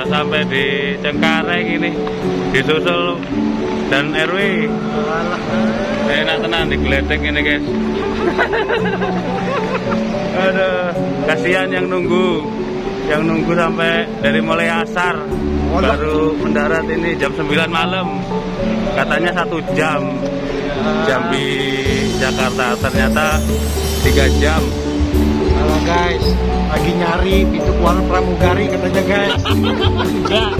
Sampai di Cengkareng ini disusul dan RW. Enak tenan digledek ini guys. Aduh, kasihan yang nunggu sampai dari mulai asar baru mendarat ini jam 9 malam. Katanya 1 jam. Jambi Jakarta ternyata 3 jam. Halo guys, lagi nyari pintu keluar pramugari katanya guys. Enggak.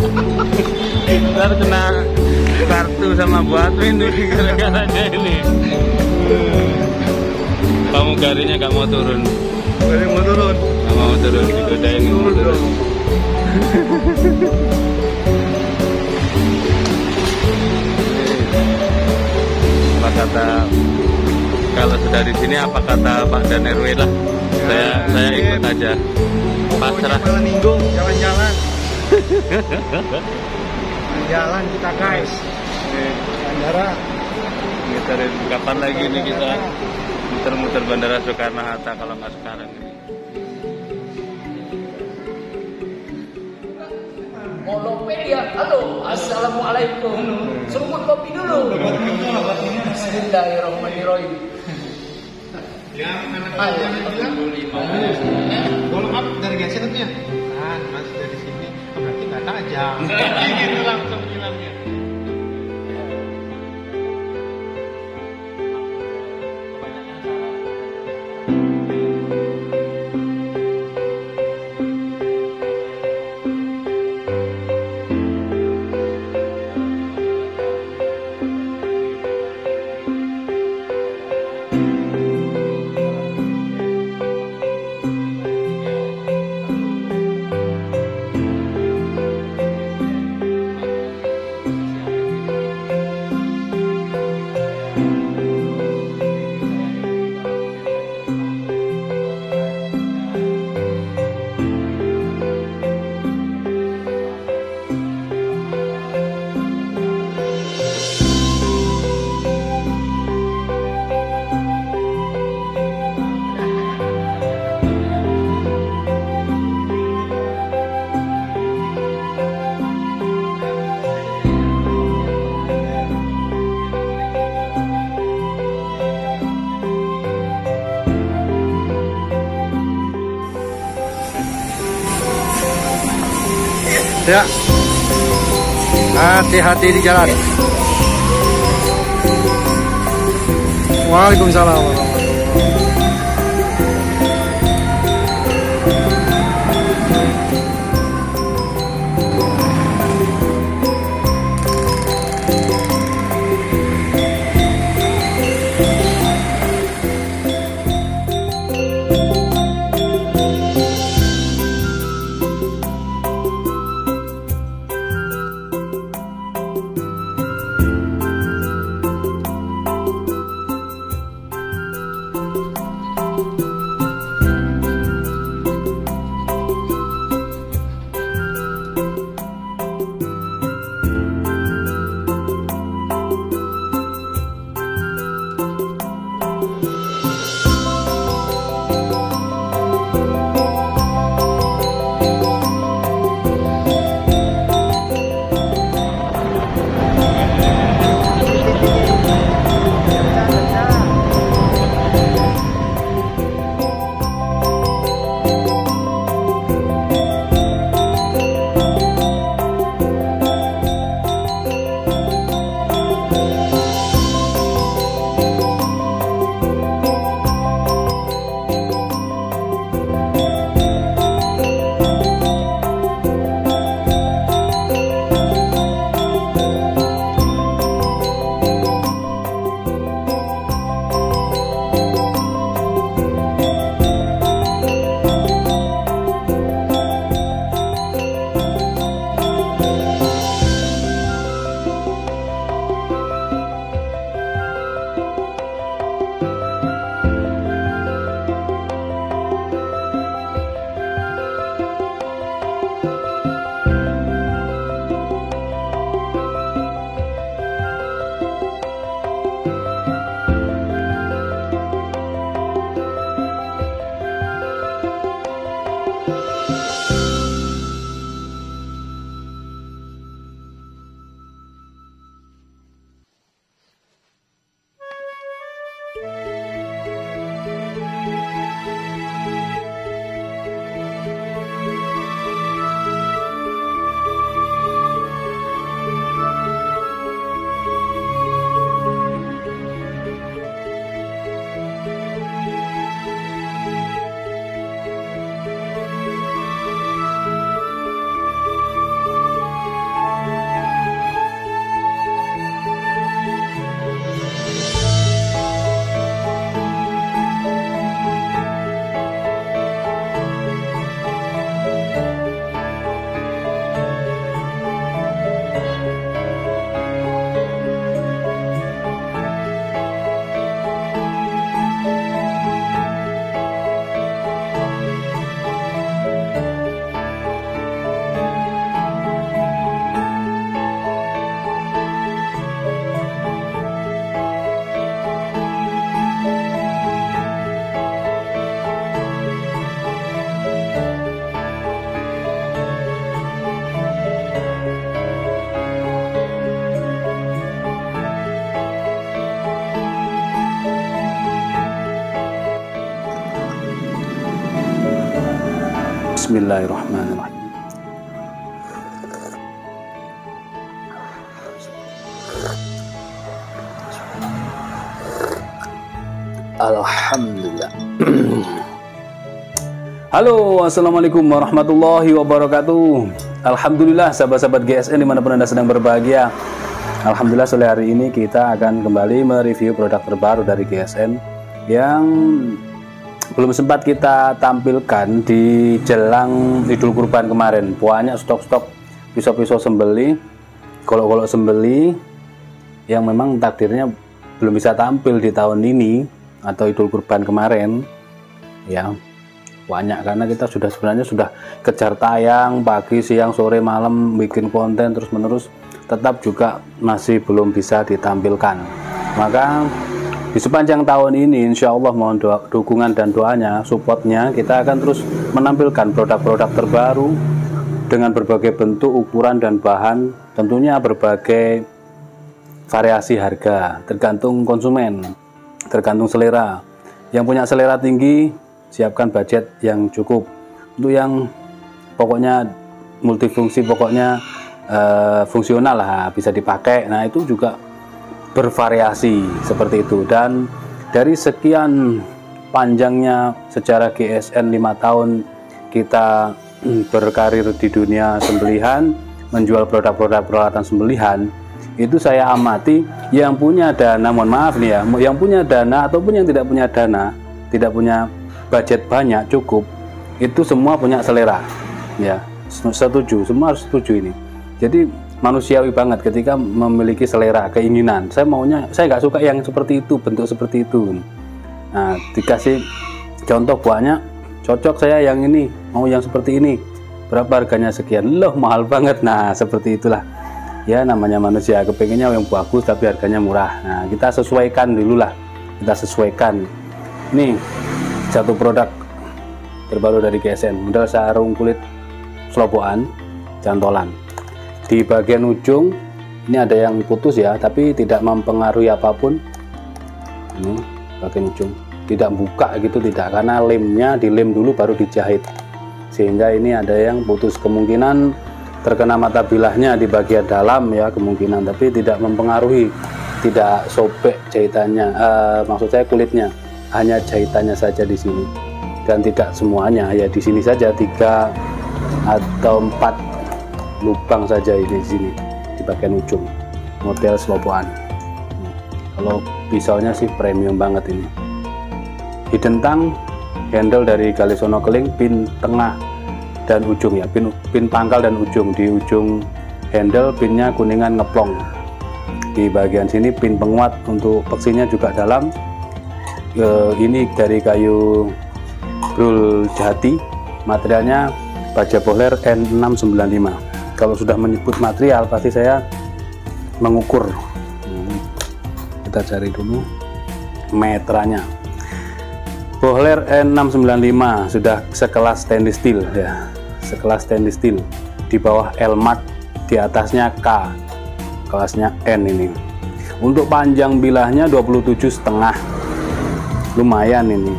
Ntar kena kartu sama Bu Admin gara-garanya ini. Pramugarinya gak mau turun. Gak mau turun. Gak mau turun, digodain gak mau turun. Apa kata kalau sudah di sini apa kata Pak dan RW lah. Saya ikut aja. Pasrah. Malam minggu jalan-jalan. Jalan kita guys. Bandara. Ngiterin kapan lagi nih kita muter-muter Bandara Soekarno Hatta kalau nggak sekarang ini. Molopedia, halo, assalamualaikum. Seruput kopi dulu. Bismillahirrahmanirrahim. Yang anak-anaknya bilang, bolong up dari gasnya tuh ya? Kan, mas dari sini, berarti nggak tajam. Gitu langsung bilangnya. Ya, hati-hati di jalan. Waalaikumsalam warahmatullahi Bismillahirrahmanirrahim. Alhamdulillah. Halo, assalamualaikum warahmatullahi wabarakatuh. Alhamdulillah, sahabat-sahabat GSN dimanapun Anda sedang berbahagia. Alhamdulillah, sore hari ini kita akan kembali mereview produk terbaru dari GSN yang belum sempat kita tampilkan di jelang Idul Kurban kemarin. Banyak stok-stok pisau-pisau sembeli, golok-golok sembeli yang memang takdirnya belum bisa tampil di tahun ini atau Idul Kurban kemarin ya. Banyak karena kita sebenarnya sudah kejar tayang pagi, siang, sore, malam, bikin konten terus menerus, tetap juga masih belum bisa ditampilkan. Maka di sepanjang tahun ini insya Allah mohon dukungan dan doanya, supportnya, kita akan terus menampilkan produk-produk terbaru dengan berbagai bentuk, ukuran dan bahan, tentunya berbagai variasi harga, tergantung konsumen, tergantung selera. Yang punya selera tinggi, siapkan budget yang cukup. Untuk yang pokoknya multifungsi, pokoknya fungsional lah, bisa dipakai, nah itu juga bervariasi seperti itu. Dan dari sekian panjangnya sejarah GSN 5 tahun kita berkarir di dunia sembelihan, menjual produk-produk peralatan sembelihan, itu saya amati yang punya dana, mohon maaf nih ya, yang punya dana ataupun yang tidak punya dana, tidak punya budget banyak cukup, itu semua punya selera ya. Setuju, semua harus setuju ini. Jadi manusiawi banget ketika memiliki selera, keinginan. Saya nggak suka yang seperti itu, bentuk seperti itu. Nah, dikasih contoh banyak, cocok saya yang ini, mau yang seperti ini, berapa harganya sekian, loh mahal banget. Nah seperti itulah ya, namanya manusia, kepengennya yang bagus tapi harganya murah. Nah kita sesuaikan dulu lah, kita sesuaikan. Nih satu produk terbaru dari GSN, model sarung kulit selobokan cantolan. Di bagian ujung ini ada yang putus ya, tapi tidak mempengaruhi apapun. Ini bagian ujung tidak buka gitu, tidak, karena lemnya dilem dulu baru dijahit, sehingga ini ada yang putus. Kemungkinan terkena mata bilahnya di bagian dalam ya, kemungkinan, tapi tidak mempengaruhi, tidak sobek jahitannya, maksud saya kulitnya, hanya jahitannya saja di sini, dan tidak semuanya ya, di sini saja 3 atau 4 lubang saja ini di sini di bagian ujung, model selobokan. Kalau pisaunya sih premium banget ini. Hidden tang, handle dari Galisono Keling, pin tengah dan ujung ya, pin pangkal dan ujung. Di ujung handle pinnya kuningan ngeplong. Di bagian sini pin penguat untuk peksinya juga dalam. Ini dari kayu brul jati, materialnya baja bohler N695. Kalau sudah menyebut material pasti saya mengukur. Kita cari dulu meteranya. Bohler N695 sudah sekelas stainless steel ya, sekelas stainless steel. Di bawah L-Mark, di atasnya K, kelasnya N ini. Untuk panjang bilahnya 27,5, lumayan ini.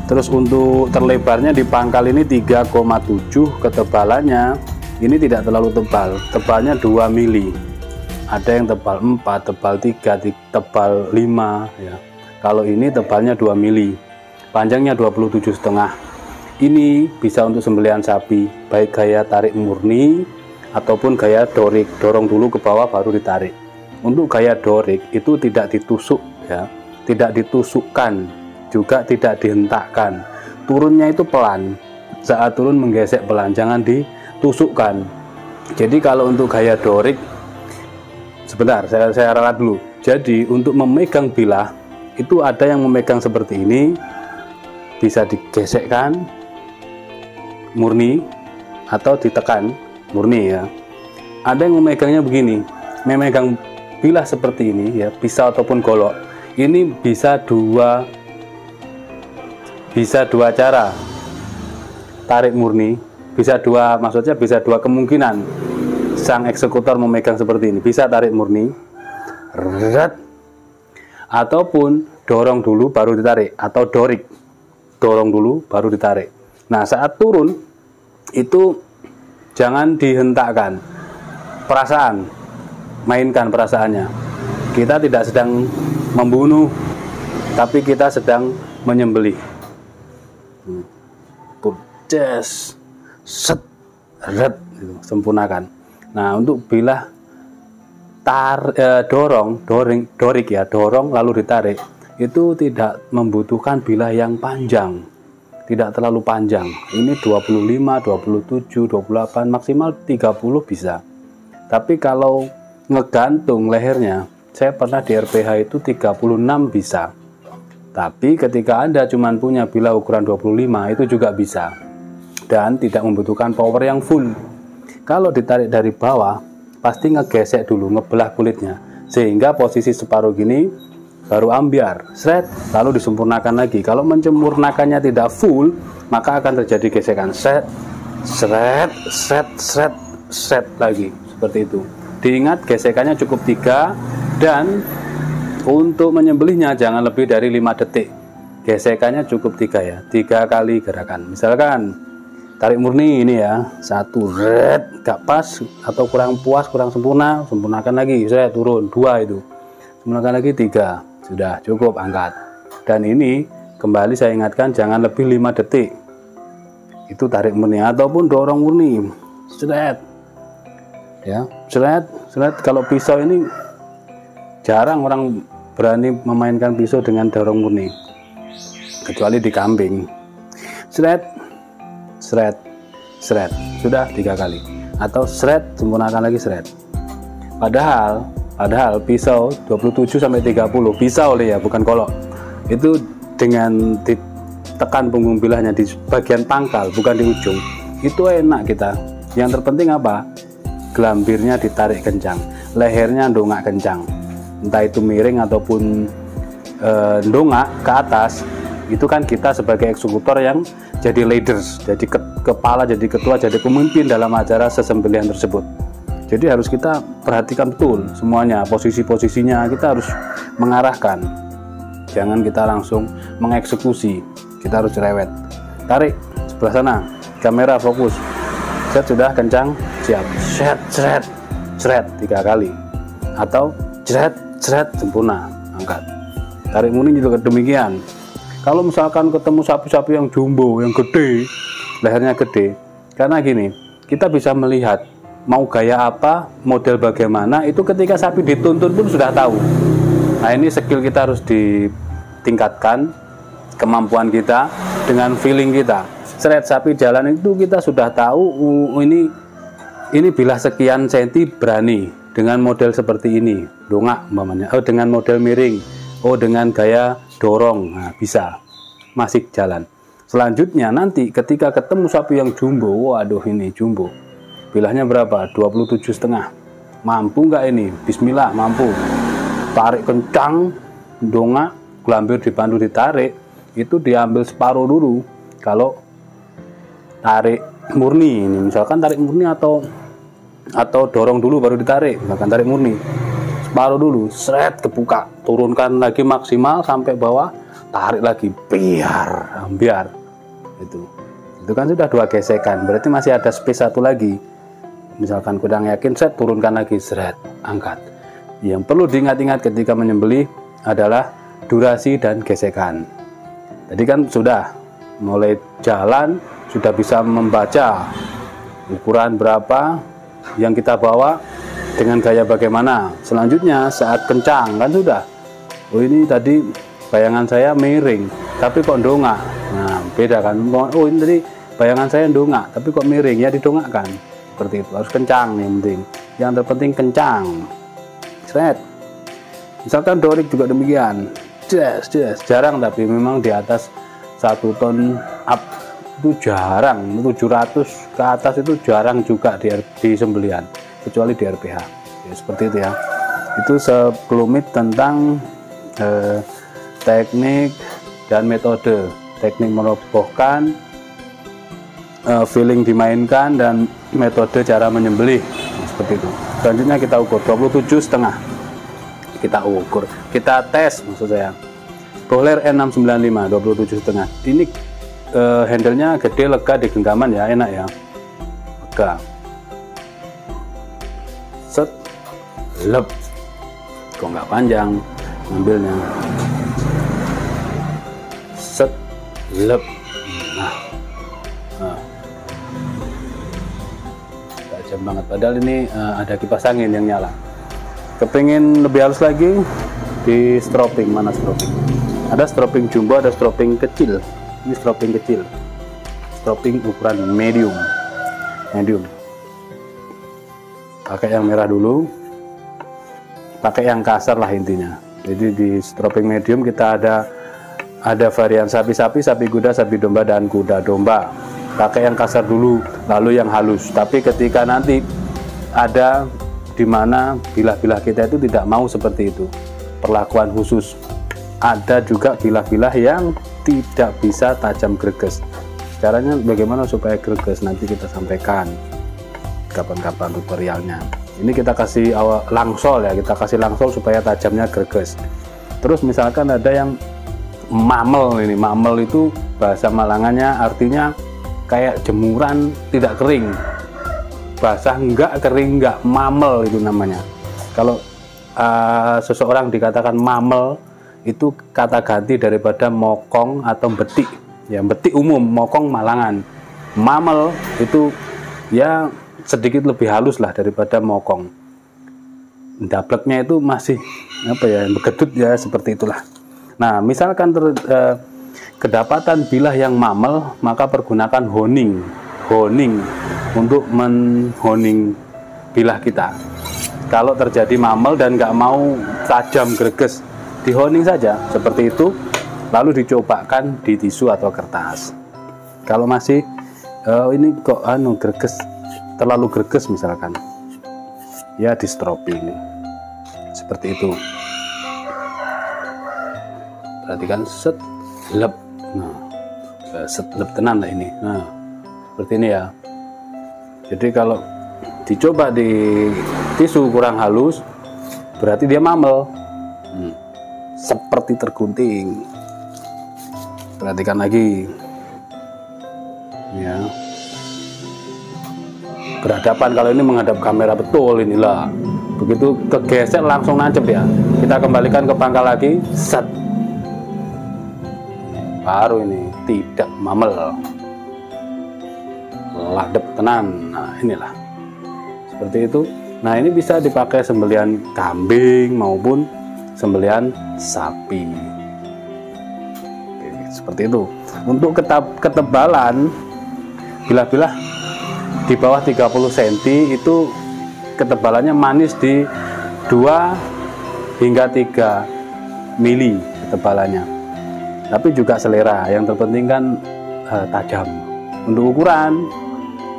Terus untuk terlebarnya di pangkal ini 3,7, ketebalannya ini tidak terlalu tebal, tebalnya 2 mili. Ada yang tebal 4, tebal 3, tebal 5 ya. Kalau ini tebalnya 2 mili, panjangnya 27,5. Ini bisa untuk sembelihan sapi, baik gaya tarik murni ataupun gaya dorik, dorong dulu ke bawah baru ditarik. Untuk gaya dorik itu tidak ditusuk ya, tidak ditusukkan, juga tidak dihentakkan. Turunnya itu pelan, saat turun menggesek pelan, jangan ditusukkan. Jadi kalau untuk gaya dorik, sebentar saya ralat dulu. Jadi untuk memegang bilah itu ada yang memegang seperti ini, bisa digesekkan murni atau ditekan murni ya. Ada yang memegangnya begini, memegang bilah seperti ini ya, pisau ataupun golok. Ini bisa dua cara, tarik murni, bisa dua, maksudnya bisa dua kemungkinan. Sang eksekutor memegang seperti ini, bisa tarik murni, ataupun dorong dulu baru ditarik, atau dorik, dorong dulu baru ditarik. Nah saat turun itu jangan dihentakkan. Perasaan, mainkan perasaannya. Kita tidak sedang membunuh, tapi kita sedang menyembelih. Pudes, set, red, sempurnakan. Nah, untuk bilah dorong lalu ditarik, itu tidak membutuhkan bilah yang panjang, tidak terlalu panjang. Ini 25, 27, 28, maksimal 30 bisa. Tapi kalau ngegantung lehernya, saya pernah di RPH itu 36 bisa. Tapi ketika Anda cuma punya bilah ukuran 25, itu juga bisa. Dan tidak membutuhkan power yang full. Kalau ditarik dari bawah, pasti ngegesek dulu, ngebelah kulitnya, sehingga posisi separuh gini baru ambiar, seret, lalu disempurnakan lagi. Kalau menyempurnakannya tidak full, maka akan terjadi gesekan, seret, seret, seret, seret, seret lagi, seperti itu. Diingat gesekannya cukup 3, dan untuk menyembelihnya jangan lebih dari 5 detik. Gesekannya cukup 3 ya, 3 kali gerakan. Misalkan tarik murni ini ya, 1, red, gak pas atau kurang puas, kurang sempurna, sempurnakan lagi, saya turun 2 itu, sempurnakan lagi 3, sudah cukup, angkat. Dan ini kembali saya ingatkan jangan lebih 5 detik. Itu tarik murni ataupun dorong murni, seret, ya, seret, seret. Kalau pisau ini jarang orang berani memainkan pisau dengan dorong murni, kecuali di kambing. Seret, seret, seret, sudah 3 kali, atau seret, sempurnakan lagi seret. Padahal pisau 27 sampai 30, pisau ya, bukan kolok. Itu dengan ditekan punggung bilahnya di bagian pangkal, bukan di ujung. Itu enak kita. Yang terpenting apa? Gelambirnya ditarik kencang, lehernya ndongak kencang. Entah itu miring ataupun ndongak ke atas. Itu kan kita sebagai eksekutor yang jadi leaders, jadi kepala, jadi ketua, jadi pemimpin dalam acara sesembelihan tersebut. Jadi harus kita perhatikan betul semuanya, posisi-posisinya kita harus mengarahkan. Jangan kita langsung mengeksekusi, kita harus cerewet. Tarik sebelah sana, kamera fokus. Set, sudah kencang, siap. Set, seret, seret 3 kali. Atau seret, seret, sempurna, angkat. Tarik murni juga demikian. Kalau misalkan ketemu sapi-sapi yang jumbo, yang gede, lehernya gede, karena gini, kita bisa melihat mau gaya apa, model bagaimana, itu ketika sapi dituntun pun sudah tahu. Nah, ini skill kita harus ditingkatkan, kemampuan kita dengan feeling kita. Seret sapi jalan itu kita sudah tahu, ini bilah sekian senti berani dengan model seperti ini, dongak umpamanya, dengan model miring, dengan gaya dorong, nah bisa, masih jalan. Selanjutnya nanti ketika ketemu sapi yang jumbo, waduh ini jumbo, bilahnya berapa? 27,5, mampu nggak ini? Bismillah, mampu. Tarik kencang, dongak, gelambir dibantu ditarik, itu diambil separuh dulu. Kalau tarik murni ini, misalkan tarik murni atau dorong dulu baru ditarik, misalkan tarik murni, separuh dulu, seret, kebuka, turunkan lagi maksimal sampai bawah, tarik lagi, biar itu kan sudah 2 gesekan, berarti masih ada space 1 lagi. Misalkan kurang yakin, set, turunkan lagi, seret, angkat. Yang perlu diingat-ingat ketika menyembelih adalah durasi dan gesekan. Tadi kan sudah mulai jalan, sudah bisa membaca ukuran berapa yang kita bawa, dengan gaya bagaimana. Selanjutnya saat kencang kan sudah, ini tadi bayangan saya miring tapi kok ndongak, nah beda kan. Ini tadi bayangan saya ndongak tapi kok miring, ya didongakkan. Seperti itu, harus kencang yang penting, yang terpenting kencang. Seret. Misalkan dorik juga demikian, jarang, tapi memang di atas 1 ton up itu jarang, 700 ke atas itu jarang juga di sembelihan, kecuali di RPH ya, seperti itu ya. Itu sekelumit tentang teknik dan metode. Teknik merobohkan, feeling dimainkan, dan metode cara menyembelih, seperti itu. Selanjutnya kita ukur 27,5, kita ukur, kita tes, maksud saya Bohler N695 27,5. Ini handle-nya gede, lega di genggaman ya, enak ya. tenaga. Set, lep. Kok nggak panjang ngambilnya. Set, lep. Nah. Tajam banget. Padahal ini ada kipas angin yang nyala. Kepingin lebih halus lagi, di stropping. Mana stropping? Ada stropping jumbo, ada stropping kecil. Ini stropping kecil, stropping ukuran medium. Pakai yang merah dulu, pakai yang kasar lah intinya. Jadi di stropping medium kita ada varian sapi-sapi, sapi kuda, sapi domba, dan kuda domba. Pakai yang kasar dulu, lalu yang halus. Tapi ketika nanti ada di mana bilah-bilah kita itu tidak mau seperti itu, perlakuan khusus. Ada juga bilah-bilah yang tidak bisa tajam greges. Caranya bagaimana supaya greges, nanti kita sampaikan kapan-kapan tutorialnya. Ini kita kasih langsol ya, kita kasih langsol supaya tajamnya greges. Terus misalkan ada yang mamel. Ini mamel itu bahasa Malangannya artinya kayak jemuran tidak kering, basah enggak, kering enggak, mamel itu namanya. Kalau seseorang dikatakan mamel, itu kata ganti daripada mokong atau betik. Ya, betik umum, mokong Malangan. Mamel itu ya sedikit lebih halus lah daripada mokong. Dapleknya itu masih apa ya, begedut ya, seperti itulah. Nah, misalkan kedapatan bilah yang mamel, maka pergunakan honing untuk menhoning bilah kita. Kalau terjadi mamel dan nggak mau tajam greges, dihoning saja seperti itu, lalu dicobakan di tisu atau kertas. Kalau masih ini kok greges, terlalu greges misalkan, ya di stropping seperti itu. Perhatikan, set, lep. Nah, set, lep tenan lah ini. Nah, seperti ini ya. Jadi kalau dicoba di tisu kurang halus, berarti dia mamel. Seperti tergunting. Perhatikan lagi ya, berhadapan. Kalau ini menghadap kamera betul, inilah. Begitu kegesek langsung nancep ya. Kita kembalikan ke pangkal lagi, set, baru ini tidak mamel, ladep tenan. Nah, inilah seperti itu. Nah, ini bisa dipakai sembelihan kambing maupun sembelihan sapi. Oke, seperti itu. Untuk ketebalan bilah-bilah di bawah 30 cm itu ketebalannya manis di 2 hingga 3 mili ketebalannya. Tapi juga selera, yang terpenting kan tajam. Untuk ukuran,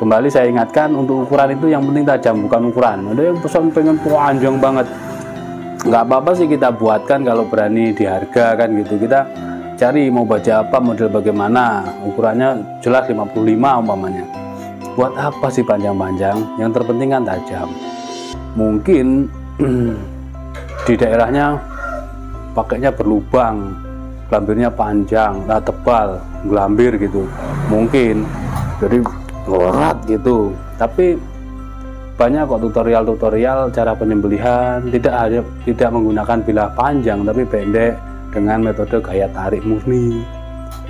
kembali saya ingatkan, untuk ukuran itu yang penting tajam, bukan ukuran. Ada yang pesan pengen panjang banget, nggak apa-apa sih kita buatkan kalau berani di harga kan gitu. Kita cari mau baja apa, model bagaimana, ukurannya jelas 55 umpamanya. Buat apa sih panjang-panjang, yang terpenting kan tajam. Mungkin di daerahnya pakainya berlubang, gelambirnya panjang, tebal, gelambir gitu, mungkin jadi berat gitu. Tapi banyak kok tutorial cara penyembelihan, tidak menggunakan bilah panjang tapi pendek dengan metode gaya tarik murni.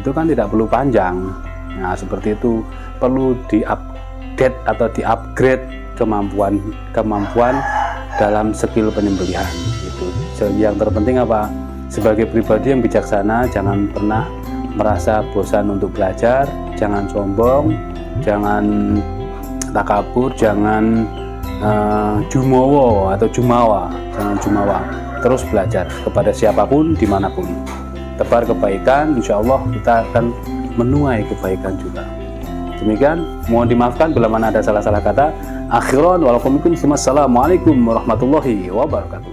Itu kan tidak perlu panjang. Nah, seperti itu. Perlu di-update atau di-upgrade kemampuan dalam skill penyembelihan itu. Yang terpenting apa? Sebagai pribadi yang bijaksana, jangan pernah merasa bosan untuk belajar, jangan sombong, jangan takabur, jangan jumawa atau jumawa, jangan jumawa. Terus belajar kepada siapapun, dimanapun. Tebar kebaikan, insya Allah kita akan menuai kebaikan juga. Demikian, mohon dimaafkan bila mana ada salah-salah kata. Akhiran walaupun assalamualaikum warahmatullahi wabarakatuh.